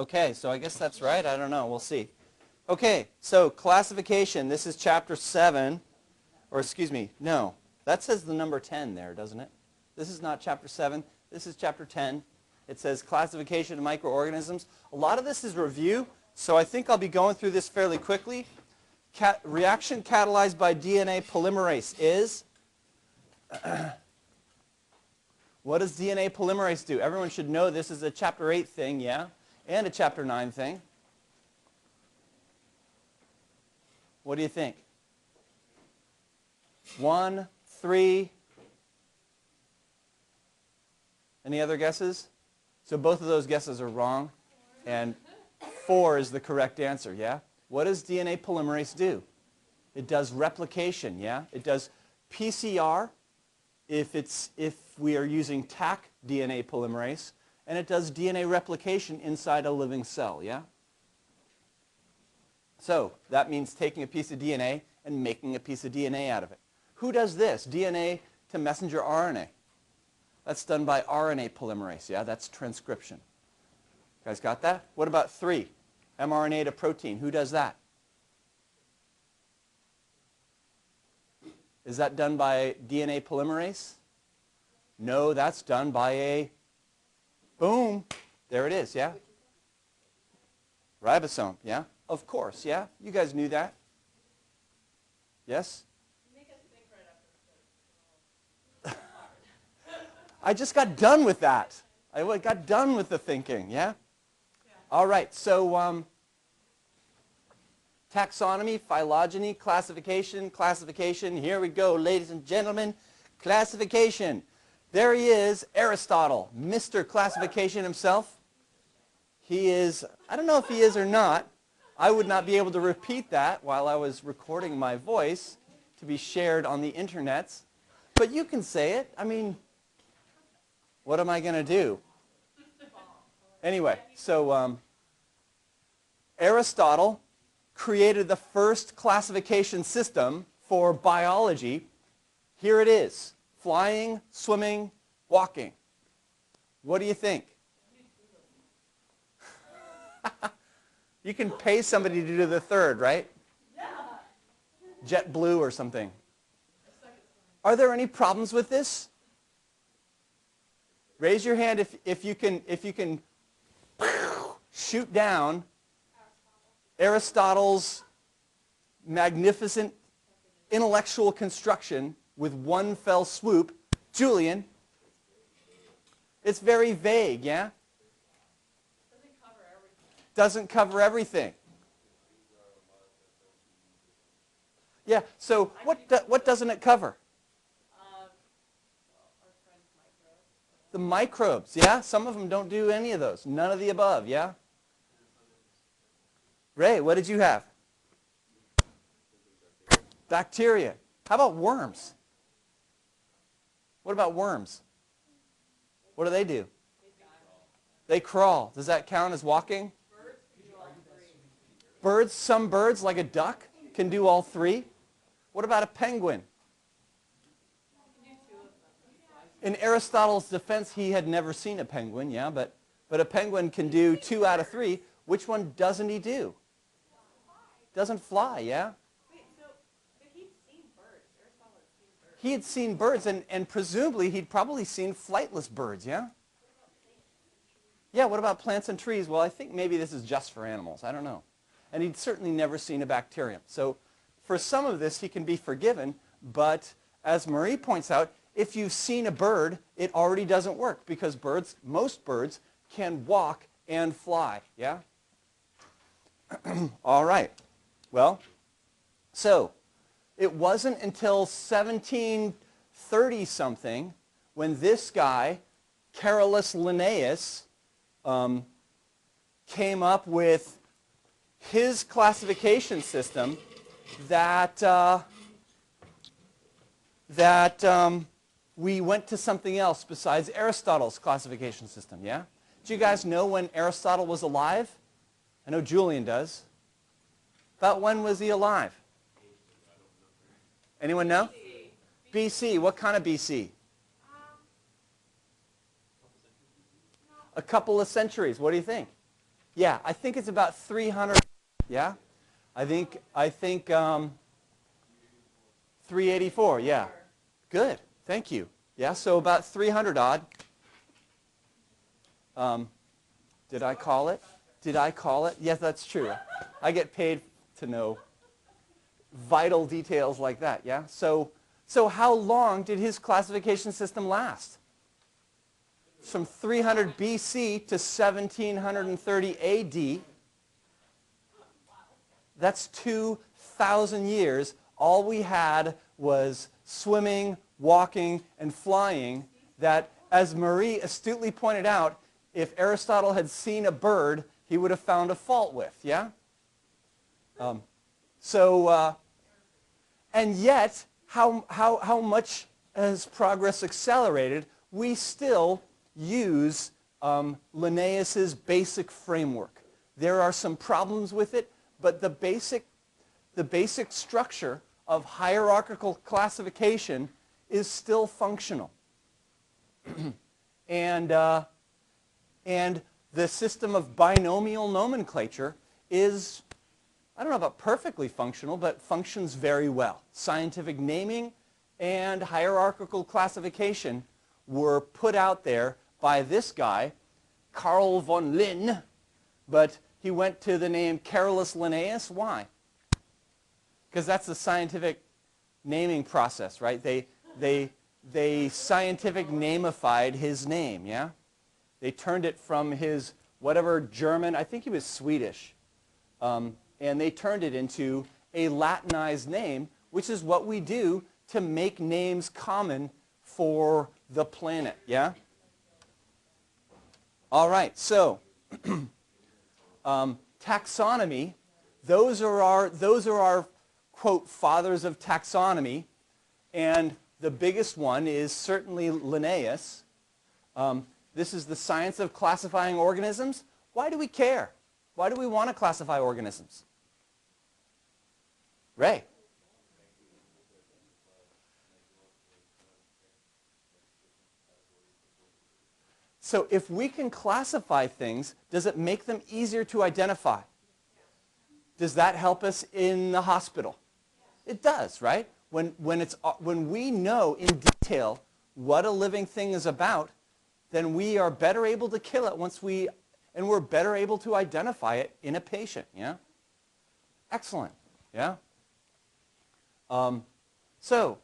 Okay, so I guess that's right. I don't know. We'll see. Okay, so classification. This is chapter 7. Or excuse me, no. That says the number 10 there, doesn't it? This is not chapter 7. This is chapter 10. It says classification of microorganisms. A lot of this is review, so I think I'll be going through this fairly quickly. Reaction catalyzed by DNA polymerase is... What does DNA polymerase do? Everyone should know this is a chapter 8 thing, yeah? And a chapter 9 thing. What do you think? 1, 3. Any other guesses? So both of those guesses are wrong. And 4 is the correct answer, yeah? What does DNA polymerase do? It does replication, yeah? It does PCR if we are using Taq DNA polymerase, and it does DNA replication inside a living cell, yeah? So that means taking a piece of DNA and making a piece of DNA out of it. Who does this? DNA to messenger RNA. That's done by RNA polymerase, yeah? That's transcription. You guys got that? What about 3? mRNA to protein. Who does that? Is that done by DNA polymerase? No, that's done by a, boom, there it is, yeah? Ribosome, yeah? Of course, yeah? You guys knew that. Yes? You make us think right after the I just got done with that. I got done with the thinking, yeah? All right, so taxonomy, phylogeny, classification. Here we go, ladies and gentlemen. Classification. There he is, Aristotle, Mr. Classification himself. He is, I don't know if he is or not. I would not be able to repeat that while I was recording my voice to be shared on the internets. But you can say it. I mean, what am I going to do? Anyway, so Aristotle created the first classification system for biology. Here it is. Flying, swimming, walking. What do you think? You can pay somebody to do the third, right? Yeah. JetBlue or something. Are there any problems with this? Raise your hand if you can shoot down Aristotle's magnificent intellectual construction with one fell swoop. Julian, it's very vague, yeah? Doesn't cover everything. Yeah, so what doesn't it cover? The microbes, yeah? Some of them don't do any of those. None of the above, yeah? Ray, what did you have? Bacteria. How about worms? What about worms? What do they do? They crawl. Does that count as walking? Birds, some birds, like a duck, can do all 3. What about a penguin? In Aristotle's defense, he had never seen a penguin, yeah, but a penguin can do 2 out of 3. Which one doesn't he do? Doesn't fly, yeah? Wait, so but he'd seen birds. Aristotle had seen birds. He had seen birds, and presumably he'd probably seen flightless birds, yeah? Yeah, what about plants and trees? Well, I think maybe this is just for animals. I don't know. And he'd certainly never seen a bacterium. So for some of this, he can be forgiven. But as Marie points out, if you've seen a bird, it already doesn't work because birds, most birds, can walk and fly, yeah? All right. Well, so it wasn't until 1730-something when this guy, Carolus Linnaeus, came up with his classification system that we went to something else besides Aristotle's classification system, yeah? Do you guys know when Aristotle was alive? I know Julian does. About when was he alive? Anyone know? BC. What kind of BC? A couple of centuries. What do you think? Yeah, I think it's about 300. Yeah, I think 384. Yeah, good. Thank you. Yeah, so about 300 odd. Did I call it? Did I call it? Yes, that's true. I get paid to know vital details like that. Yeah. So how long did his classification system last? From 300 BC to 1730 AD. That's 2,000 years. All we had was swimming, walking, and flying that, as Marie astutely pointed out, if Aristotle had seen a bird, he would have found a fault with, yeah? And yet, how much has progress accelerated? We still use Linnaeus's basic framework. There are some problems with it, but the basic structure of hierarchical classification is still functional. And the system of binomial nomenclature is, I don't know about perfectly functional, but functions very well. Scientific naming and hierarchical classification were put out there by this guy, Carl von Linn, but he went to the name Carolus Linnaeus. Why? Because that's the scientific naming process, right? They scientific namified his name, yeah? They turned it from his whatever German, I think he was Swedish, and they turned it into a Latinized name, which is what we do to make names common for the planet, yeah? All right, so taxonomy, those are our, quote, fathers of taxonomy, and the biggest one is certainly Linnaeus. This is the science of classifying organisms. Why do we care? Why do we want to classify organisms? Ray? So if we can classify things, does it make them easier to identify? Does that help us in the hospital? It does, right? When we know in detail what a living thing is about, then we are better able to kill it and we're better able to identify it in a patient, yeah? Excellent, yeah? So,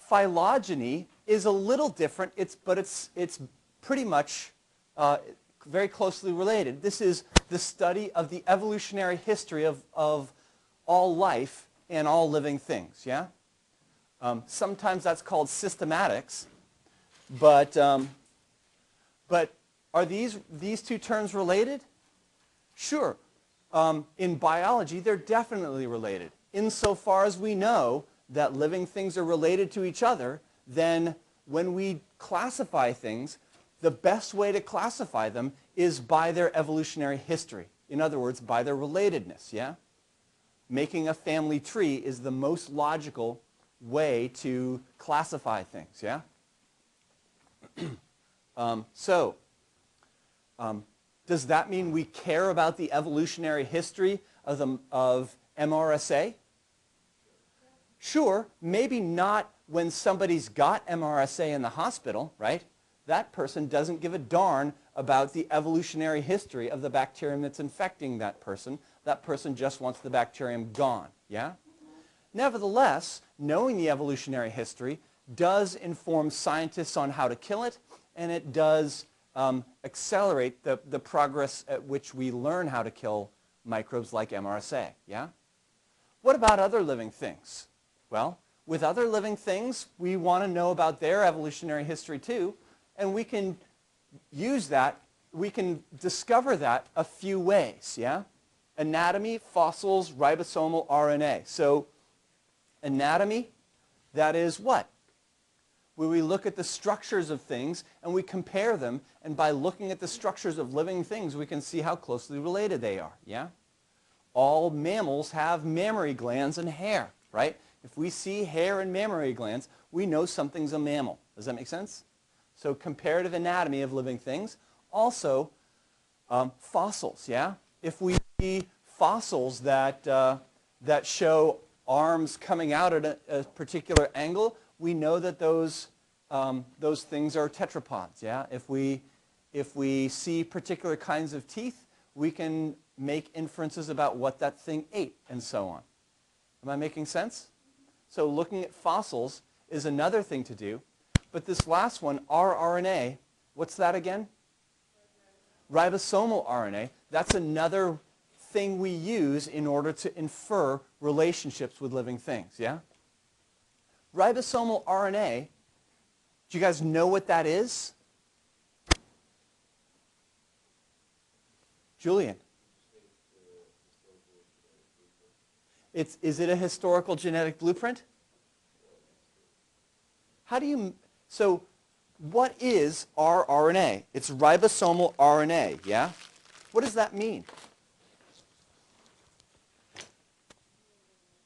phylogeny is a little different, but it's pretty much very closely related. This is the study of the evolutionary history of all life and all living things, yeah? Sometimes that's called systematics, but are these two terms related? Sure. In biology, they're definitely related. Insofar as we know that living things are related to each other, then when we classify things, the best way to classify them is by their evolutionary history. In other words, by their relatedness, yeah? Making a family tree is the most logical way to classify things, yeah? Does that mean we care about the evolutionary history of MRSA? Sure, maybe not when somebody's got MRSA in the hospital, right? That person doesn't give a darn about the evolutionary history of the bacterium that's infecting that person. That person just wants the bacterium gone, yeah? Nevertheless, knowing the evolutionary history does inform scientists on how to kill it, and it does accelerate the progress at which we learn how to kill microbes like MRSA, yeah? What about other living things? Well, with other living things, we want to know about their evolutionary history too, and we can use that, we can discover that a few ways, yeah? Anatomy, fossils, ribosomal RNA. So, anatomy, that is what? Where we look at the structures of things and we compare them, and by looking at the structures of living things, we can see how closely related they are, yeah? All mammals have mammary glands and hair, right? If we see hair and mammary glands, we know something's a mammal. Does that make sense? So comparative anatomy of living things. Also, Fossils, yeah? If we see fossils that, that show arms coming out at a particular angle, we know that those things are tetrapods, yeah? If we see particular kinds of teeth, we can make inferences about what that thing ate and so on. Am I making sense? So looking at fossils is another thing to do. But this last one, rRNA, what's that again? Ribosomal RNA. That's another thing we use in order to infer relationships with living things, yeah? Ribosomal RNA, do you guys know what that is? Julian. Is it a historical genetic blueprint? How do you, so what is rRNA? It's ribosomal RNA, yeah? What does that mean?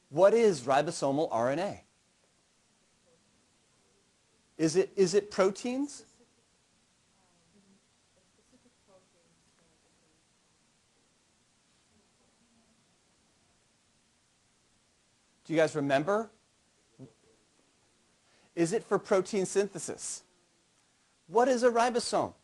What is ribosomal RNA? Is it proteins? Do you guys remember? Is it for protein synthesis? What is a ribosome?